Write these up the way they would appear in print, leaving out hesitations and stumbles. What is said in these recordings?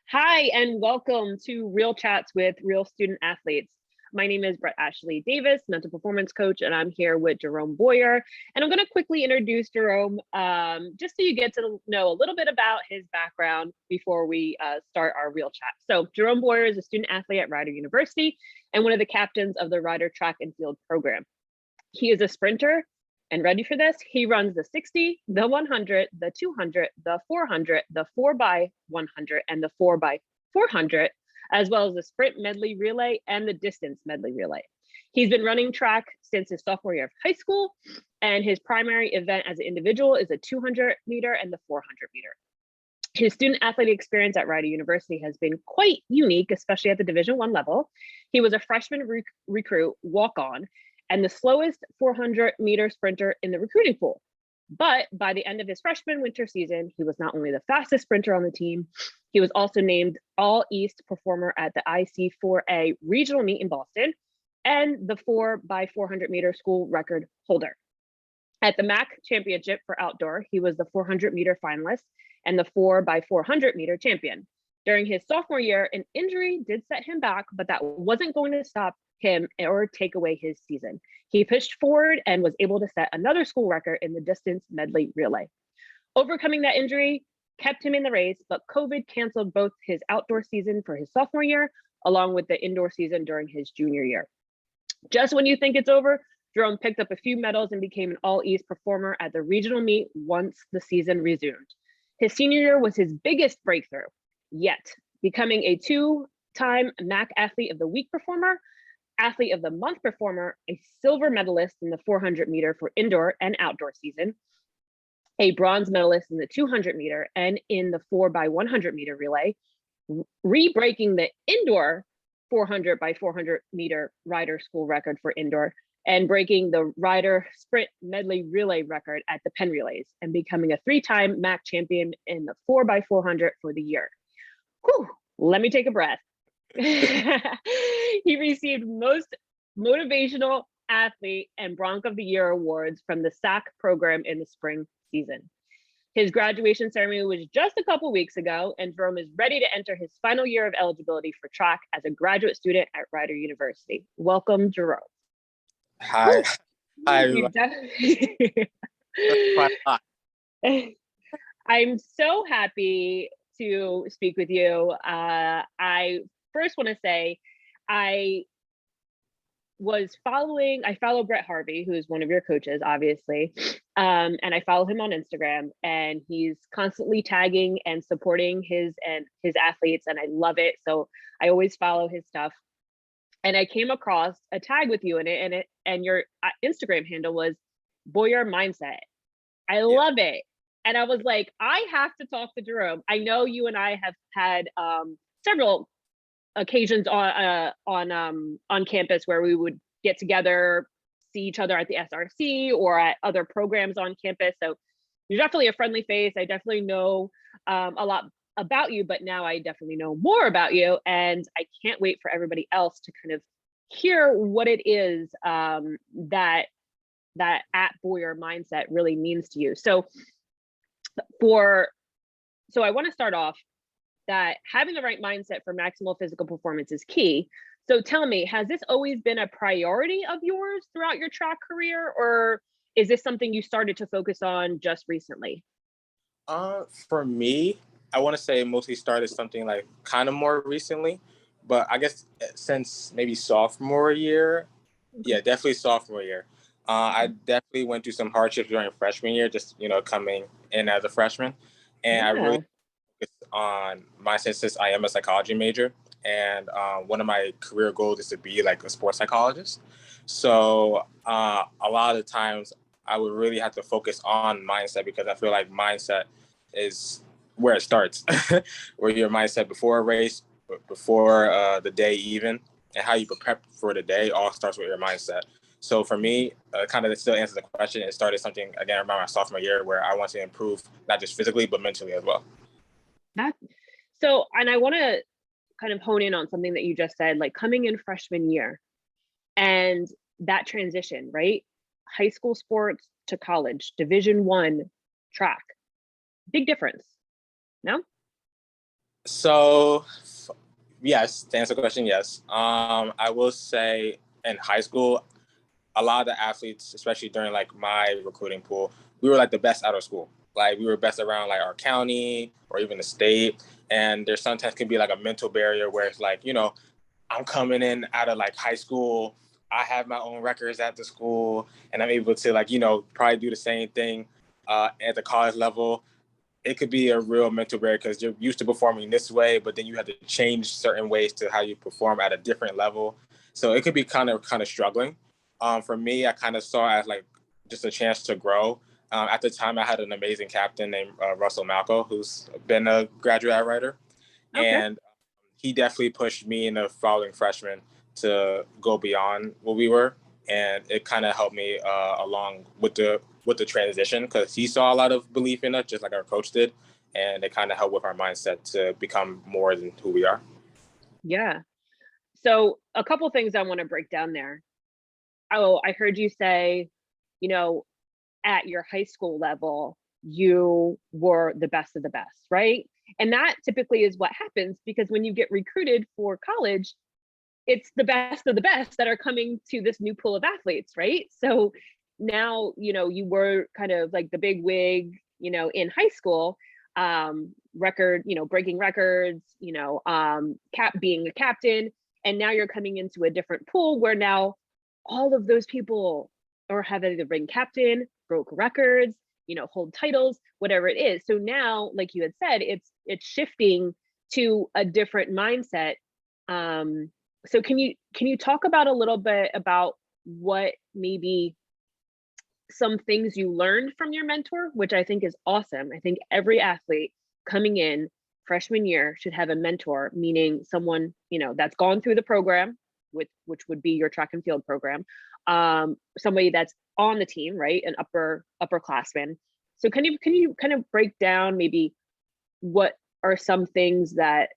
Hi, and welcome to Real Chats with Real Student Athletes. My name is Brett Ashley Davis, mental performance coach, and I'm here with Jerome Boyer. And I'm going to quickly introduce Jerome, just so you get to know a little bit about his background before we start our real chat. So Jerome Boyer is a student athlete at Rider University and one of the captains of the Rider track and field program. He is a sprinter, and ready for this, he runs the 60, the 100, the 200, the 400, the 4x100, and the 4x400, as well as the sprint medley relay and the distance medley relay. He's been running track since his sophomore year of high school, and his primary event as an individual is a 200 meter and the 400 meter. His student athletic experience at Rider University has been quite unique, especially at the Division I level. He was a freshman recruit walk-on and the slowest 400 meter sprinter in the recruiting pool. But by the end of his freshman winter season, he was not only the fastest sprinter on the team, he was also named All East performer at the IC4A regional meet in Boston and the 4x400 meter school record holder. At the MAC championship for outdoor, he was the 400 meter finalist and the 4x400 meter champion. During his sophomore year, an injury did set him back, but that wasn't going to stop him or take away his season. He pushed forward and was able to set another school record in the distance medley relay. Overcoming that injury kept him in the race, but COVID canceled both his outdoor season for his sophomore year, along with the indoor season during his junior year. Just when you think it's over, Jerome picked up a few medals and became an All-East performer at the regional meet once the season resumed. His senior year was his biggest breakthrough yet, becoming a two-time MAC Athlete of the Week performer, Athlete of the Month performer, a silver medalist in the 400 meter for indoor and outdoor season, a bronze medalist in the 200 meter and in the 4x100 meter relay, re-breaking the indoor 400 by 400 meter rider school record for indoor, and breaking the rider sprint medley relay record at the Penn Relays, and becoming a three-time MAC champion in the 4x400 for the year. Whew, let me take a breath. He received most motivational athlete and Bronc of the Year awards from the SAC program in the spring season. His graduation ceremony was just a couple weeks ago, and Jerome is ready to enter his final year of eligibility for track as a graduate student at Rider University. Welcome, Jerome. Hi. Hi, everybody. That's quite a lot. I'm so happy to speak with you. I first want to say I follow Brett Harvey, who is one of your coaches, obviously. And I follow him on Instagram, and he's constantly tagging and supporting his athletes, and I love it. So I always follow his stuff. And I came across a tag with you in it, and your Instagram handle was Boyer Mindset. I love it. And I was like, I have to talk to Jerome. I know you and I have had several occasions on campus where we would get together, see each other at the SRC or at other programs on campus. So you're definitely a friendly face. I definitely know a lot about you, but now I definitely know more about you, and I can't wait for everybody else to kind of hear what it is that at Boyer Mindset really means to you. So I want to start off that having the right mindset for maximal physical performance is key. So tell me, has this always been a priority of yours throughout your track career, or is this something you started to focus on just recently? For me, I want to say it mostly started something like kind of more recently, but I guess since maybe sophomore year, definitely sophomore year. I definitely went through some hardships during freshman year, just coming in as a freshman, and I really focused on mindset since I am a psychology major, and one of my career goals is to be like a sports psychologist. So a lot of the times I would really have to focus on mindset, because I feel like mindset is where it starts, where your mindset before a race, before the day even, and how you prepare for the day all starts with your mindset. So for me, kind of still answer the question, it started something, again, around my sophomore year where I want to improve, not just physically, but mentally as well. And I want to kind of hone in on something that you just said, like coming in freshman year and that transition, right? High school sports to college, Division I, track. Big difference. No? So, yes, to answer the question, yes. I will say in high school, a lot of the athletes, especially during like my recruiting pool, we were like the best out of school. Like we were best around like our county or even the state. And there sometimes can be like a mental barrier where it's like, I'm coming in out of like high school. I have my own records at the school and I'm able to like, probably do the same thing at the college level. It could be a real mental barrier because you're used to performing this way, but then you have to change certain ways to how you perform at a different level. So it could be kind of struggling. For me, I kind of saw it as like just a chance to grow. At the time, I had an amazing captain named Russell Malco, who's been a graduate writer, Okay. and he definitely pushed me and the following freshman to go beyond what we were, and it kind of helped me along with the transition because he saw a lot of belief in us, just like our coach did, and it kind of helped with our mindset to become more than who we are. Yeah. So a couple things I want to break down there. Oh, I heard you say, at your high school level, you were the best of the best, right? And that typically is what happens because when you get recruited for college, it's the best of the best that are coming to this new pool of athletes, right? So now, you were kind of like the big wig, in high school, record, breaking records, being a captain, and now you're coming into a different pool where now all of those people or have either been captain, broke records, hold titles, whatever it is. So now, like you had said, it's shifting to a different mindset. So can you talk about a little bit about what maybe some things you learned from your mentor, which I think is awesome. I think every athlete coming in freshman year should have a mentor, meaning someone, that's gone through the program, which would be your track and field program, somebody that's on the team, right? An upperclassman. So can you kind of break down maybe what are some things that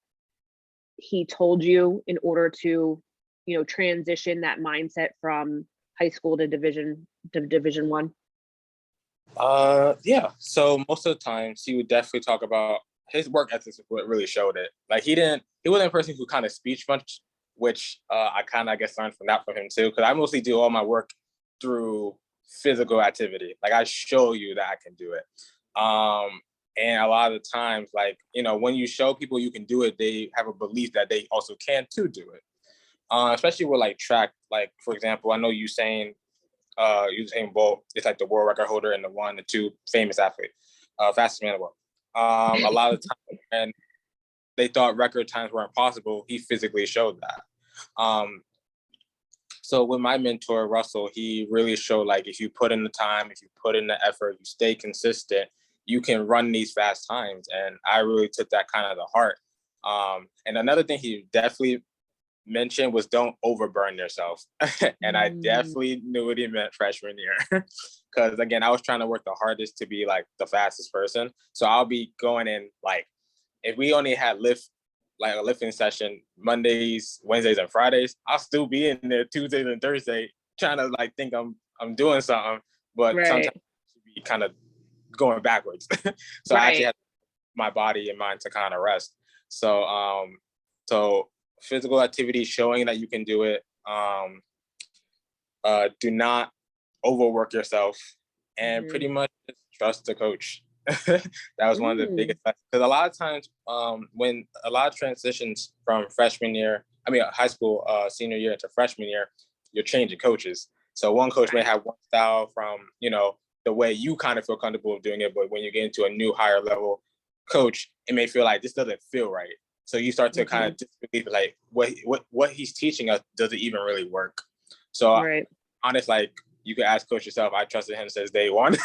he told you in order to, transition that mindset from high school to division one? Yeah. So most of the times he would definitely talk about his work ethics. What really showed it. Like he wasn't a person who kind of speech much, which I kind of I guess learned from him too. Because I mostly do all my work through physical activity. Like I show you that I can do it. And a lot of the times, like, when you show people you can do it, they have a belief that they also can too do it. Especially with like track, like for example, I know Usain Bolt is like the world record holder and the two famous athlete, fastest man in the world. A lot of times when they thought record times were impossible, he physically showed that. So with my mentor, Russell, he really showed like if you put in the time, if you put in the effort, you stay consistent, you can run these fast times. And I really took that kind of to heart. And another thing he definitely mentioned was don't overburn yourself. And I definitely knew what he meant freshman year. Because again, I was trying to work the hardest to be like the fastest person. So I'll be going in like, if we only had a lifting session Mondays, Wednesdays, and Fridays, I'll still be in there Tuesdays and Thursdays trying to like think I'm doing something, but Right. sometimes be kind of going backwards. So I actually had my body and mind to kind of rest. So physical activity, showing that you can do it. Do not overwork yourself, and pretty much just trust the coach. That was one of the biggest lessons. Because a lot of times, when a lot of transitions from high school, senior year into freshman year, you're changing coaches. So one coach may have one style from, the way you kind of feel comfortable doing it, but when you get into a new higher level coach, it may feel like this doesn't feel right. So you start to kind of disbelieve, like what he's teaching us, does it even really work? So honest, like you could ask coach yourself, I trusted him since day one.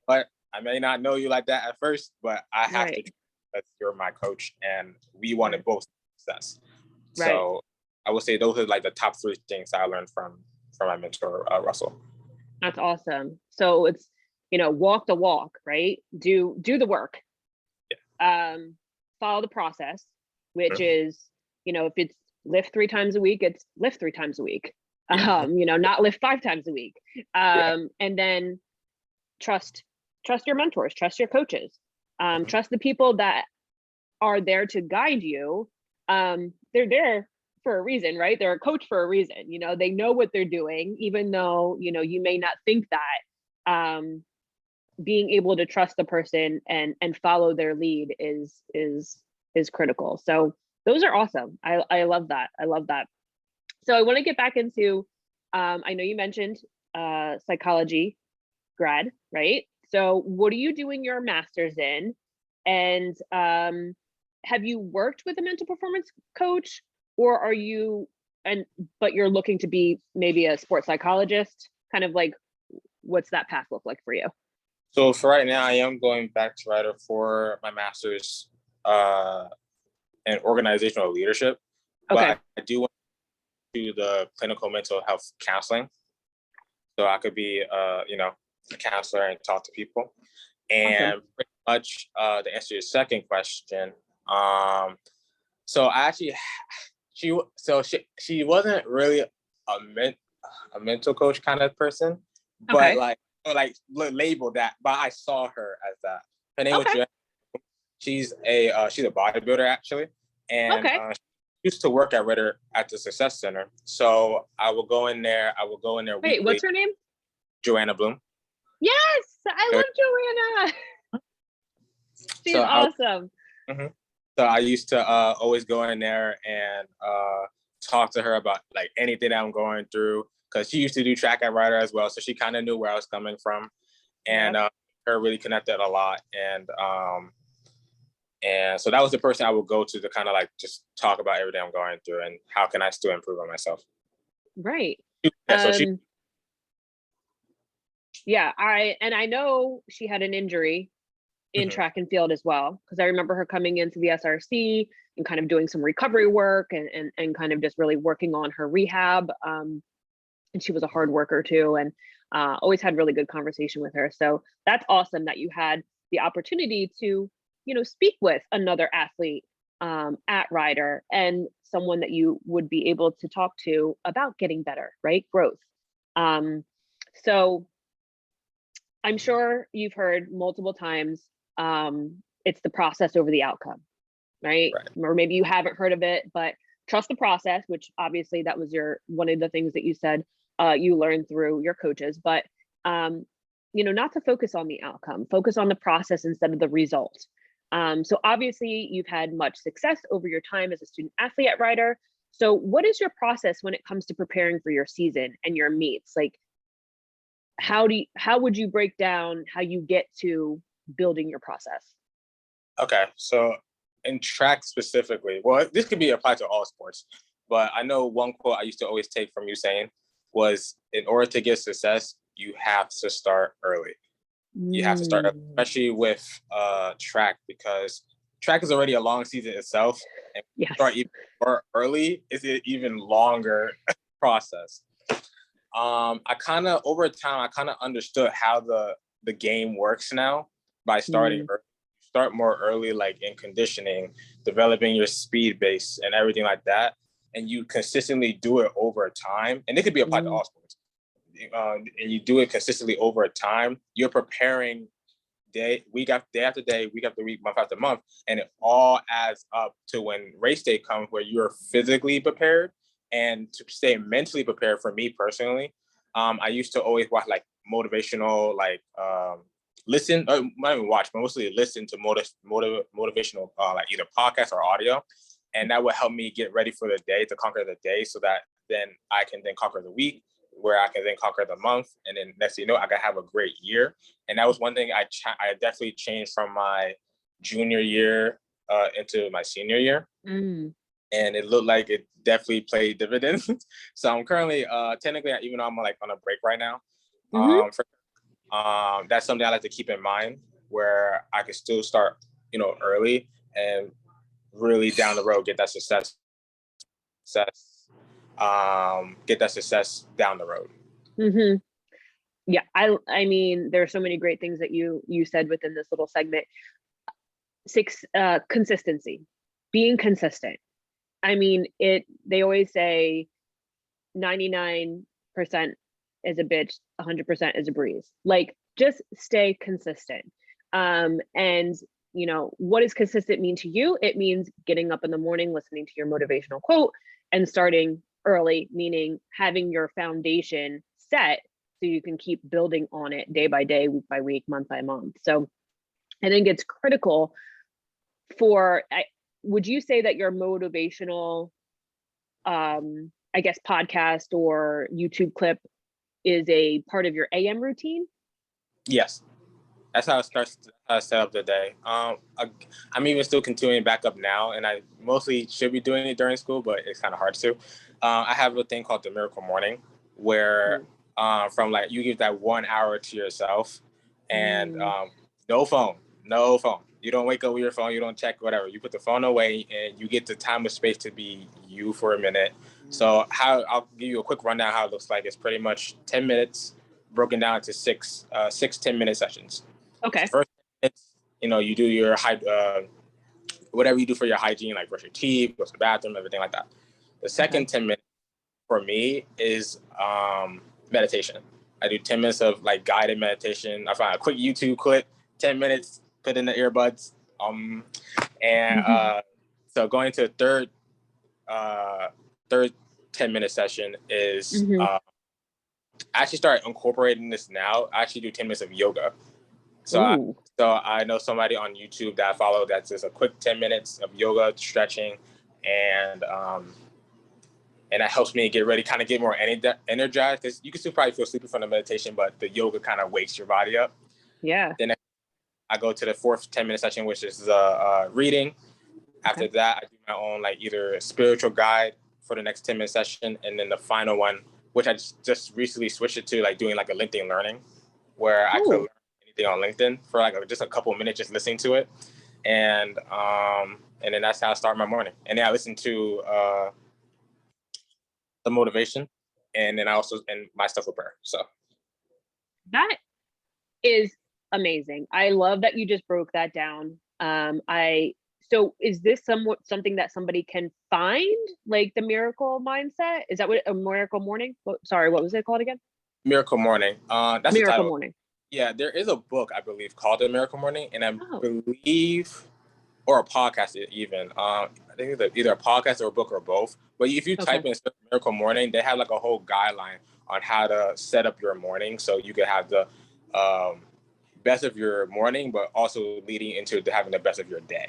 But I may not know you like that at first, but I have to because you're my coach and we wanted both success. So I would say those are like the top three things I learned from my mentor, Russell. That's awesome. So it's, walk the walk, right? Do the work. Follow the process, which is, if it's lift 3 times a week, it's lift 3 times a week. Not lift 5 times a week. And then trust trust your mentors, trust your coaches, trust the people that are there to guide you. They're there for a reason, right? They're a coach for a reason. You know, they know what they're doing, even though, you know, you may not think that. Being able to trust the person and follow their lead is critical. So those are awesome. I love that. I love that. So I want to get back into, I know you mentioned psychology grad, right? So what are you doing your master's in? And have you worked with a mental performance coach, or are you, but you're looking to be maybe a sports psychologist? Kind of like, what's that path look like for you? So for right now, I am going back to writer for my master's in organizational leadership. Okay. But I do want to do the clinical mental health counseling. So I could be, you know, a counselor and talk to people. And Awesome. pretty much to answer your second question, so I actually, she wasn't really a mental coach kind of person, but Okay. like labeled that, but I saw her as that. Her name was Okay. Joanna. She's a bodybuilder actually, and Okay. she used to work at Ritter at the Success Center. So I will go in there Wait, weekly. what's her name? Joanna Bloom. Yes, I love Joanna. She's So awesome. So I used to always go in there and talk to her about like anything that I'm going through, because she used to do track at Rider as well, so she kind of knew where I was coming from, and her really connected a lot, and so that was the person I would go to kind of like just talk about everything I'm going through and how can I still improve on myself. Right. Yeah, so she. Yeah, I know she had an injury in track and field as well, because I remember her coming into the SRC and kind of doing some recovery work and kind of just really working on her rehab. And she was a hard worker too, and always had really good conversation with her. So that's awesome that you had the opportunity to, you know, speak with another athlete at Ryder, and someone that you would be able to talk to about getting better, right? Growth. So I'm sure you've heard multiple times, it's the process over the outcome, right? Or maybe you haven't heard of it, but trust the process, which obviously that was one of the things that you said you learned through your coaches, but you know, not to focus on the outcome, focus on the process instead of the result. So obviously you've had much success over your time as a student athlete at Ryder. So what is your process when it comes to preparing for your season and your meets? Like, how would you break down how you get to building your process? Okay, so in track specifically, well, this could be applied to all sports, but I know one quote I used to always take from Usain was, in order to get success, you have to start early. You have to start early, especially with track, because track is already a long season itself, and start even more early is an even longer process. I kind of over time I kind of understood how the game works now by starting early. Start more early, like in conditioning, developing your speed base and everything like that, and you consistently do it over time. And it could be applied to all sports. And you do it consistently over time. You're preparing day after day, week after week, month after month, and it all adds up to when race day comes, where you're physically prepared. And to stay mentally prepared, for me personally, I used to always watch like motivational, like listen, not even watch, but mostly listen to motivational, like either podcast or audio, and that would help me get ready for the day, to conquer the day, so that then I can then conquer the week, where I can then conquer the month, and then next thing you know, I can have a great year. And that was one thing I definitely changed from my junior year into my senior year. And it looked like it definitely played dividends. So I'm currently technically, even though I'm like on a break right now, that's something I like to keep in mind, where I can still start, you know, early and really down the road get that success down the road. Yeah, I mean, there are so many great things that you said within this little segment. Consistency, being consistent. I mean, they always say 99% is a bitch, 100% is a breeze. Like, just stay consistent. And you know, what does consistent mean to you? It means getting up in the morning, listening to your motivational quote, and starting early, meaning having your foundation set so you can keep building on it day by day, week by week, month by month. So I think it's critical for, would you say that your motivational, I guess, podcast or YouTube clip is a part of your AM routine? Yes. That's how it starts to set up the day. I'm even still continuing back up now, and I mostly should be doing it during school, but it's kind of hard to. I have a thing called the Miracle Morning, where from like you give that 1 hour to yourself, and no phone. You don't wake up with your phone. You don't check whatever. You put the phone away, and you get the time and space to be you for a minute. So I'll give you a quick rundown how it looks like. It's pretty much 10 minutes broken down into six 10-minute sessions. Okay. First, it's, you know, you do your whatever you do for your hygiene, like brush your teeth, go to the bathroom, everything like that. The second 10 minutes for me is meditation. I do 10 minutes of like guided meditation. I find a quick YouTube clip, 10 minutes, put in the earbuds. So going to the third 10-minute session is I actually start incorporating this now. I actually do 10 minutes of yoga. So I know somebody on YouTube that I follow that's just a quick 10 minutes of yoga, stretching, and that helps me get ready, kind of get more energized, because you can still probably feel sleepy from the meditation, but the yoga kind of wakes your body up. Yeah. Then I go to the fourth 10-minute session, which is reading. After that, I do my own like either spiritual guide for the next 10-minute session, and then the final one, which I just recently switched it to, like doing like a LinkedIn learning, where I could learn anything on LinkedIn for like just a couple of minutes, just listening to it, and then that's how I start my morning. And then I listen to the motivation, and then I also my stuff with prayer. So that is amazing. I love that you just broke that down. So is this something that somebody can find, like the miracle mindset? Is that what a miracle morning? Sorry, what was it called again? Miracle Morning. That's Miracle the title. Morning. Yeah, there is a book, I believe, called The Miracle Morning, and I believe, or a podcast even. I think it's either a podcast or a book or both. But if you type in Miracle Morning, they have like a whole guideline on how to set up your morning so you can have the best of your morning, but also leading into having the best of your day.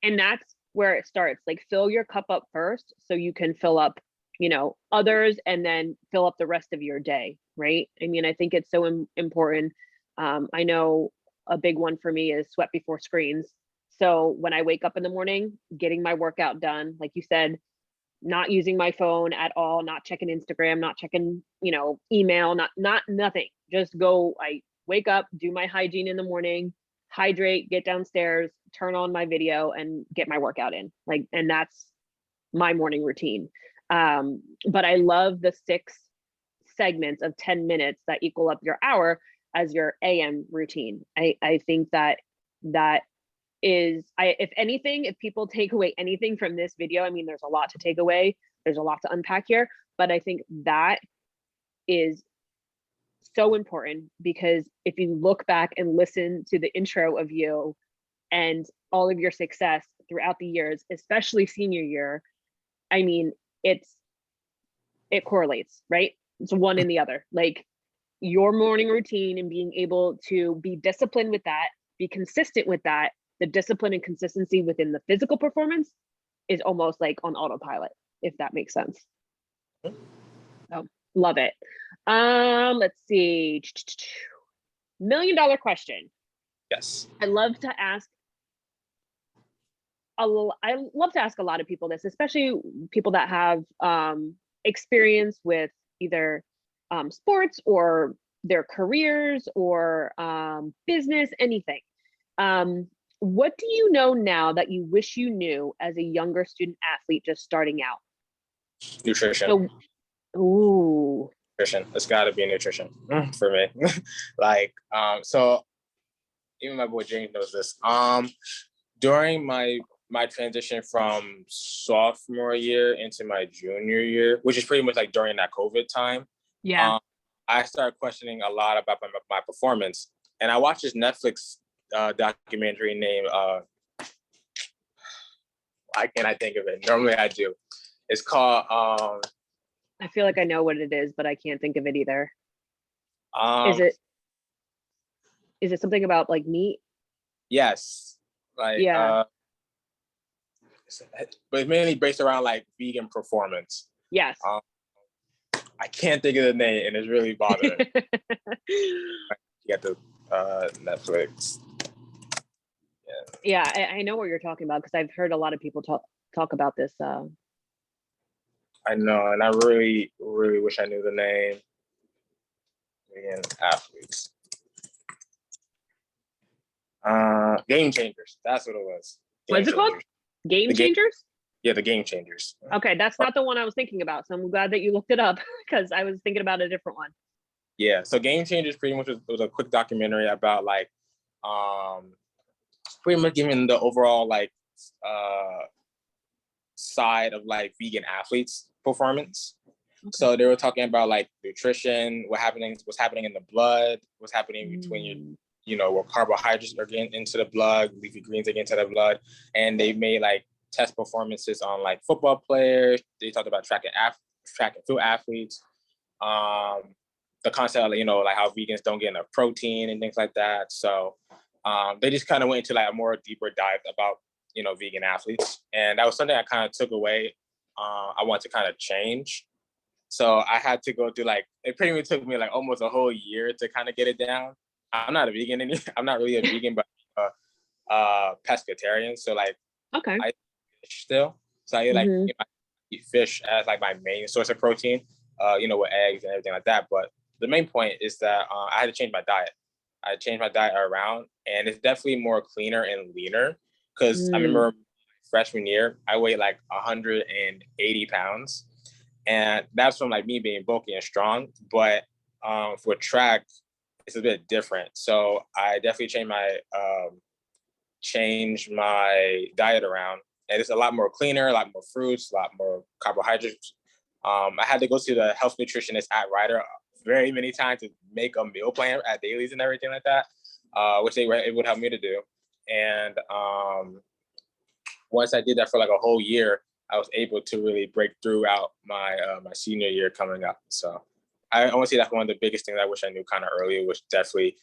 And that's where it starts. Like, fill your cup up first so you can fill up, you know, others, and then fill up the rest of your day, right? I mean, I think it's so important. I know a big one for me is sweat before screens. So when I wake up in the morning, getting my workout done, like you said, not using my phone at all, not checking Instagram, not checking, you know, email, nothing. Just go, I wake up, do my hygiene in the morning, hydrate, get downstairs, turn on my video, and get my workout in. Like, and that's my morning routine. But I love the 6 segments of 10 minutes that equal up your hour as your AM routine. I think that is, if anything, if people take away anything from this video, I mean, there's a lot to take away. There's a lot to unpack here, but I think that is so important, because if you look back and listen to the intro of you and all of your success throughout the years, especially senior year, I mean, it correlates, right? It's one and the other. Like, your morning routine and being able to be disciplined with that, be consistent with that, the discipline and consistency within the physical performance is almost like on autopilot, if that makes sense. Oh, love it. Let's see. $1 million question. Yes. I love to ask a lot of people this, especially people that have experience with either sports or their careers or business, anything. What do you know now that you wish you knew as a younger student athlete just starting out? Nutrition. Nutrition. It's got to be nutrition for me. Like, so even my boy James knows this. During my transition from sophomore year into my junior year, which is pretty much like during that COVID time. Yeah. I started questioning a lot about my performance. And I watched this Netflix documentary named, why can't I think of it? Normally I do. It's called, I feel like I know what it is, but I can't think of it either. um, Is it something about like meat? yes, like, Yeah. but it's mainly based around like vegan performance. Yes. I can't think of the name, and it's really bothering. You got the Netflix. Yeah, I know what you're talking about because I've heard a lot of people talk about this. I know, and I really, really wish I knew the name. Vegan athletes. Game Changers. That's what it was. What's it called? Game Changers? Yeah, the Game Changers. Okay, that's not the one I was thinking about. So I'm glad that you looked it up because I was thinking about a different one. Yeah, so Game Changers pretty much was a quick documentary about like pretty much giving the overall like side of like vegan athletes performance. Okay. So they were talking about like nutrition, what's happening in the blood, what's happening between your, where carbohydrates are getting into the blood, leafy greens are getting into the blood, and they made like test performances on like football players. They talked about track and field athletes. The concept of, like how vegans don't get enough protein and things like that. So they just kind of went into like a more deeper dive about, vegan athletes. And that was something I kind of took away. I want to kind of change. So I had to go through it pretty much took me like almost a whole year to kind of get it down. I'm not a vegan I'm not really a vegan, but pescatarian. So okay. I fish still. So I eat fish as like my main source of protein, with eggs and everything like that. But the main point is that I had to change my diet. I changed my diet around, and it's definitely more cleaner and leaner. Because I remember freshman year, I weighed like 180 pounds. And that's from like me being bulky and strong. But for track, it's a bit different. So I definitely changed my diet around. And it's a lot more cleaner, a lot more fruits, a lot more carbohydrates. I had to go to the health nutritionist at Ryder very many times to make a meal plan at dailies and everything like that, which they were able to help me to do. And once I did that for like a whole year, I was able to really break through out my senior year coming up. So I want to say that's one of the biggest things I wish I knew kind of earlier, was definitely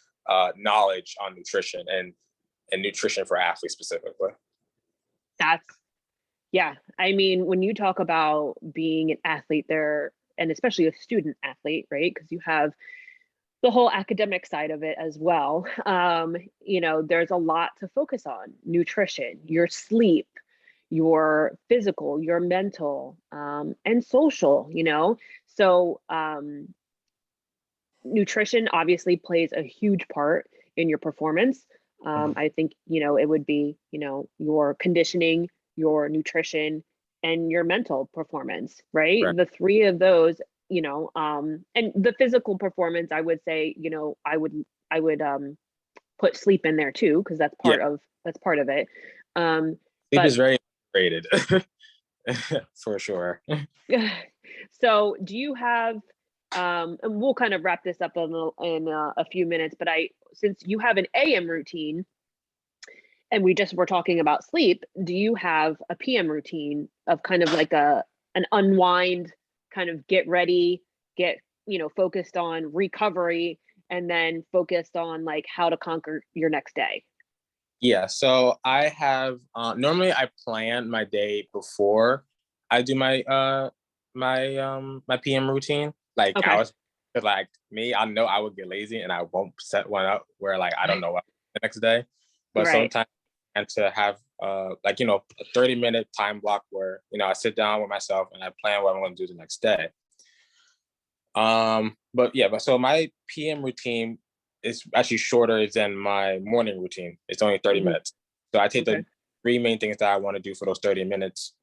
knowledge on nutrition and nutrition for athletes specifically. Yeah. I mean, when you talk about being an athlete there, and especially a student athlete, right? Because you have the whole academic side of it as well. There's a lot to focus on: nutrition, your sleep, your physical, your mental, and social, So nutrition obviously plays a huge part in your performance. I think, it would be, your conditioning, your nutrition, and your mental performance, right? The three of those, and the physical performance, I would say, I would put sleep in there too, because that's part of it. Sleep is very underrated. For sure. So do you have, and we'll kind of wrap this up in a few minutes, but since you have an AM routine and we just were talking about sleep, do you have a PM routine of kind of like an unwind, kind of get ready, get, focused on recovery, and then focused on like how to conquer your next day? Yeah, so I have normally I plan my day before I do my my PM routine. Like Okay. like me, I know I would get lazy and I won't set one up where like I don't know what the next day. But sometimes and to have a 30-minute time block where I sit down with myself and I plan what I'm going to do the next day. But so my PM routine is actually shorter than my morning routine. It's only 30 minutes. So I take the three main things that I want to do for those 30 minutes.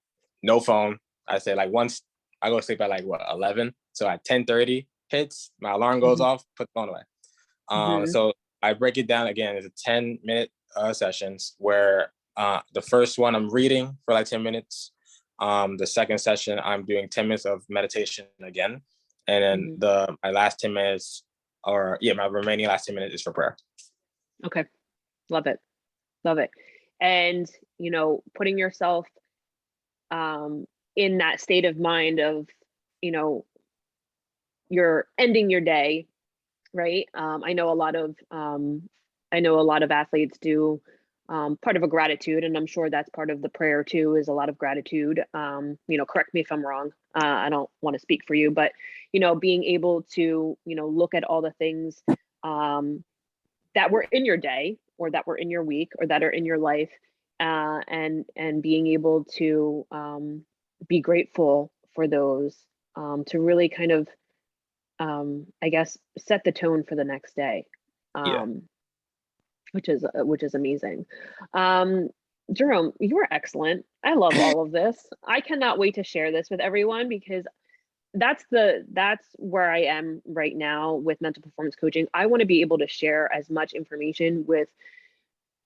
No phone. I say once I go to sleep at 11. So at 10:30 hits, my alarm goes off, put the phone away. So I break it down again into 10-minute sessions where the first one I'm reading for 10 minutes. The second session I'm doing 10 minutes of meditation again. And then my last 10 minutes, my remaining last 10 minutes is for prayer. Okay. Love it. Love it. And, putting yourself in that state of mind of, you're ending your day, right? I know a lot of athletes do part of a gratitude, and I'm sure that's part of the prayer too, is a lot of gratitude. Correct me if I'm wrong. I don't want to speak for you, but being able to look at all the things that were in your day, or that were in your week, or that are in your life, and being able to be grateful for those, to really kind of I guess set the tone for the next day. Which is amazing. Jerome, you were excellent. I love all of this. I cannot wait to share this with everyone, because that's where I am right now with mental performance coaching. I want to be able to share as much information with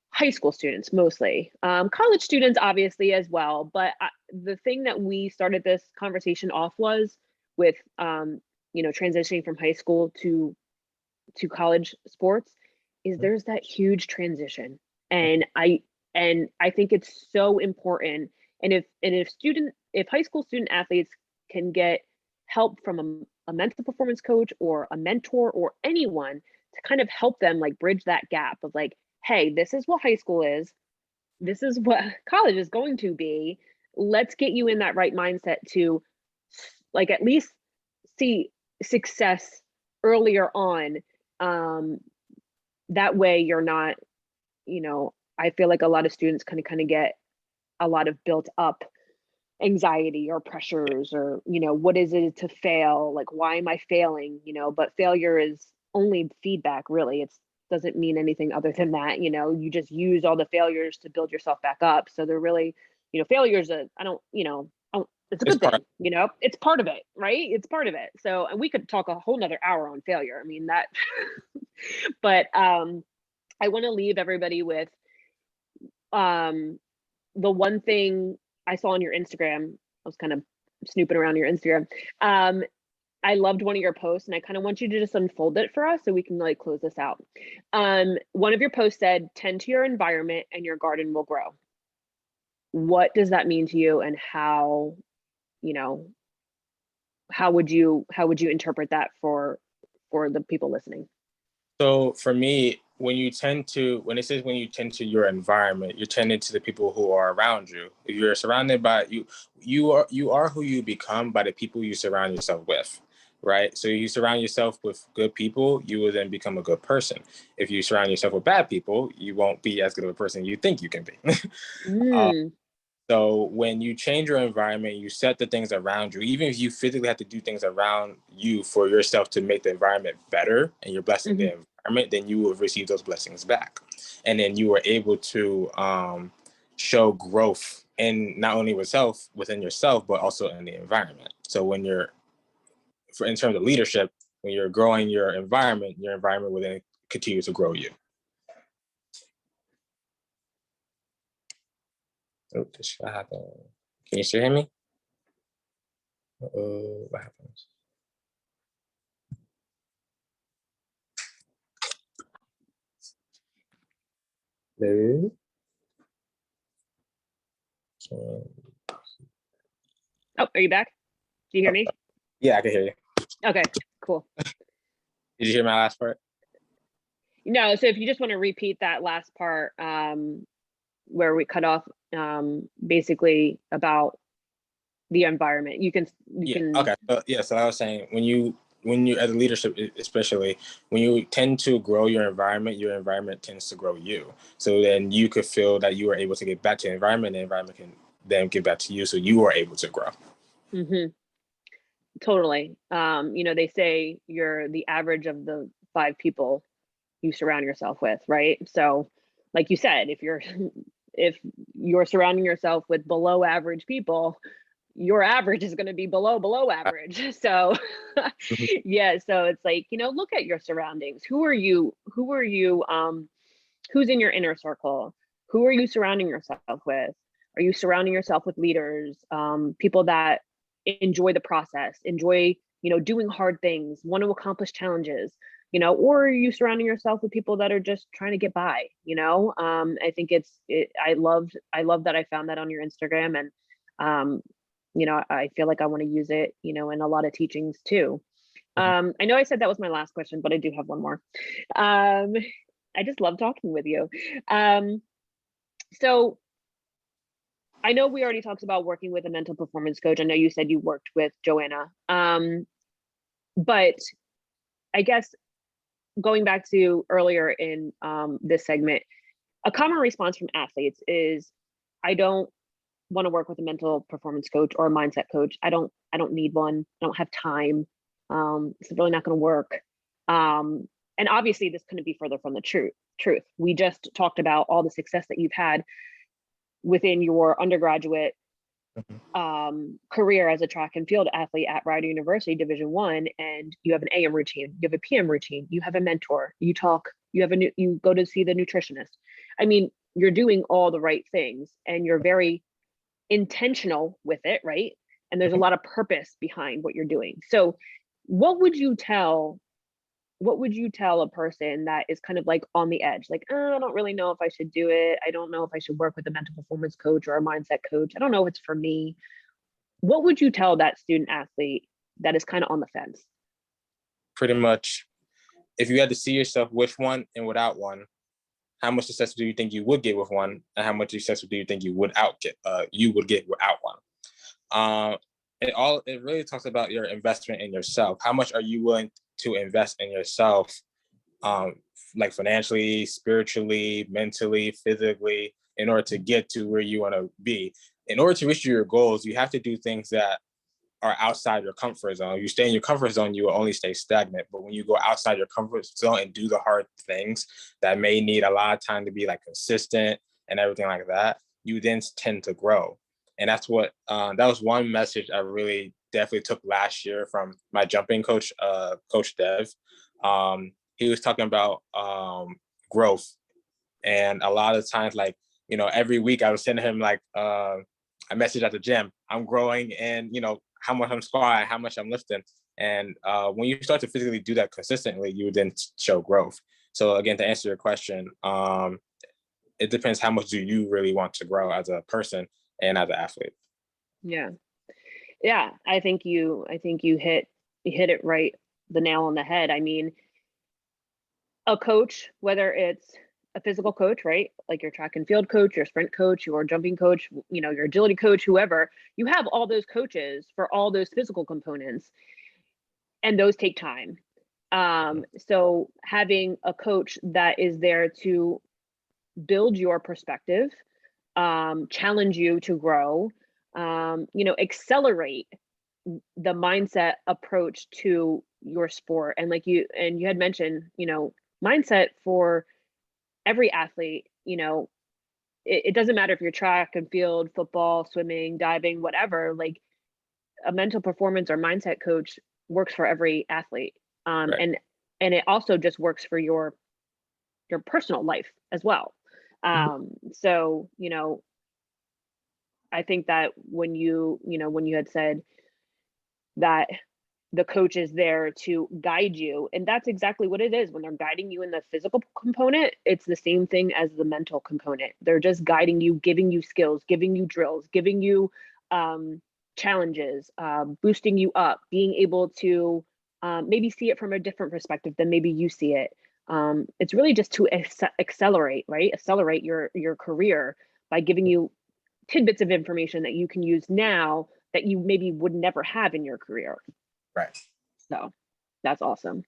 high school students, mostly, college students obviously as well. But the thing that we started this conversation off was with transitioning from high school to college sports, is there's that huge transition. And I think it's so important. And if high school student athletes can get help from a mental performance coach or a mentor or anyone to kind of help them like bridge that gap of like, hey, this is what high school is, this is what college is going to be. Let's get you in that right mindset to like at least see success earlier on. That way you're not, I feel like a lot of students kind of get a lot of built up anxiety or pressures, or, what is it to fail? Like, why am I failing? But failure is only feedback, really. It doesn't mean anything other than that. You just use all the failures to build yourself back up. So they're really, failures, it's a good thing, it's part of it, right? It's part of it. So, and we could talk a whole nother hour on failure. I mean that, but I want to leave everybody with the one thing I saw on your Instagram. I was kind of snooping around your Instagram. I loved one of your posts, and I kind of want you to just unfold it for us so we can like close this out. One of your posts said, "Tend to your environment and your garden will grow." What does that mean to you, and how would you interpret that for the people listening? So for me, when it says when you tend to your environment, you're tending to the people who are around you. If you're surrounded by you are who you become by the people you surround yourself with, right? So if you surround yourself with good people, you will then become a good person. If you surround yourself with bad people, you won't be as good of a person you think you can be. So when you change your environment, you set the things around you, even if you physically have to do things around you for yourself to make the environment better, and you're blessing the environment, then you will receive those blessings back. And then you are able to show growth in not only within yourself, but also in the environment. So when in terms of leadership, when you're growing your environment will then continue to grow you. Oh, this what happened. Can you still hear me? What happens? Hello? Oh, are you back? Do you hear me? Yeah, I can hear you. Okay, cool. Did you hear my last part? No, so if you just want to repeat that last part, where we cut off, basically about the environment, you can. Okay. So I was saying, when you as a leadership, especially when you tend to grow your environment tends to grow you. So then you could feel that you are able to get back to the environment can then give back to you, so you are able to grow. Totally. They say you're the average of the 5 people you surround yourself with, right? So like you said, if you're surrounding yourself with below average people, your average is going to be below average. So yeah, so it's like, look at your surroundings. Who are you who's in your inner circle? Who are you surrounding yourself with? Are you surrounding yourself with leaders, people that enjoy the process, enjoy doing hard things, want to accomplish challenges, or are you surrounding yourself with people that are just trying to get by? I think I love that I found that on your Instagram, and I feel like I want to use it, in a lot of teachings too. I know I said that was my last question, but I do have one more. I just love talking with you. So I know we already talked about working with a mental performance coach. I know you said you worked with Joanna. But I guess going back to earlier in this segment, a common response from athletes is, I don't want to work with a mental performance coach or a mindset coach. I don't need one. I don't have time. It's really not going to work. And obviously this couldn't be further from the truth. We just talked about all the success that you've had within your undergraduate career as a track and field athlete at Rider University Division I, and you have an AM routine, you have a PM routine, you have a mentor, you go to see the nutritionist. I mean, you're doing all the right things and you're very intentional with it, right? And there's a lot of purpose behind what you're doing. So what would you tell a person that is kind of like on the edge, like, I don't really know if I should do it. I don't know if I should work with a mental performance coach or a mindset coach. I don't know if it's for me. What would you tell that student athlete that is kind of on the fence? Pretty much, if you had to see yourself with one and without one, how much success do you think you would get with one, and how much success do you think you would get without one? It really talks about your investment in yourself. How much are you willing to invest in yourself, like financially, spiritually, mentally, physically, in order to get to where you want to be? In order to reach your goals, you have to do things that are outside your comfort zone. You stay in your comfort zone, you will only stay stagnant. But when you go outside your comfort zone and do the hard things that may need a lot of time to be like consistent and everything like that, you then tend to grow. And that's what, that was one message I really definitely took last year from my jumping coach, Coach Dev. He was talking about growth. And a lot of times, like, every week I was sending him like a message at the gym. I'm growing and, how much I'm squatting, how much I'm lifting. And when you start to physically do that consistently, you would then show growth. So again, to answer your question, it depends how much do you really want to grow as a person and as an athlete. Yeah. I think you hit it right, the nail on the head. I mean, a coach, whether it's a physical coach, right? Like your track and field coach, your sprint coach, your jumping coach, your agility coach, whoever, you have all those coaches for all those physical components, and those take time. So having a coach that is there to build your perspective, challenge you to grow, accelerate the mindset approach to your sport. And you had mentioned, mindset for every athlete, it doesn't matter if you're track and field, football, swimming, diving, whatever, like a mental performance or mindset coach works for every athlete. Right. And it also just works for your personal life as well. So, I think that when you had said that the coach is there to guide you, and that's exactly what it is. When they're guiding you in the physical component, it's the same thing as the mental component. They're just guiding you, giving you skills, giving you drills, giving you challenges, boosting you up, being able to maybe see it from a different perspective than maybe you see it. It's really just to accelerate your career by giving you tidbits of information that you can use now that you maybe would never have in your career. Right. So that's awesome.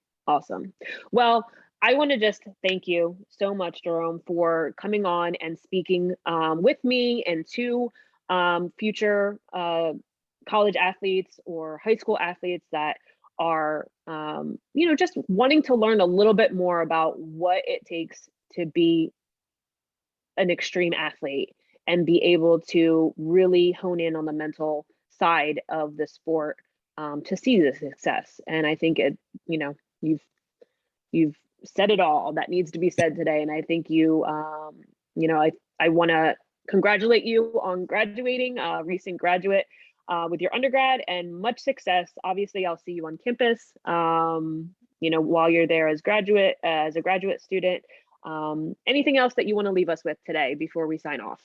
Well, I want to just thank you so much, Jerome, for coming on and speaking with me and to future college athletes or high school athletes that are, just wanting to learn a little bit more about what it takes to be an extreme athlete and be able to really hone in on the mental side of the sport to see the success. And I think you've said it all that needs to be said today. And I think I want to congratulate you on graduating, recent graduate. with your undergrad, and much success. Obviously, I'll see you on campus, while you're there as a graduate student. Anything else that you want to leave us with today before we sign off?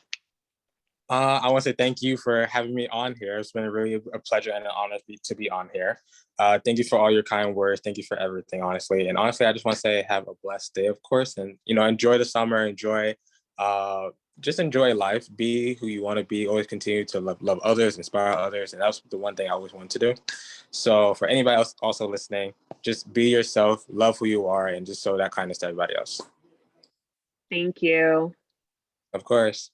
I want to say thank you for having me on here. It's been really a pleasure and an honor to be on here. Thank you for all your kind words. Thank you for everything, honestly. And honestly, I just want to say have a blessed day, of course, and enjoy the summer. Just enjoy life. Be who you want to be. Always continue to love others, inspire others, and that's the one thing I always wanted to do. So for anybody else also listening, just be yourself, love who you are, and just show that kindness to everybody else. Thank you. Of course.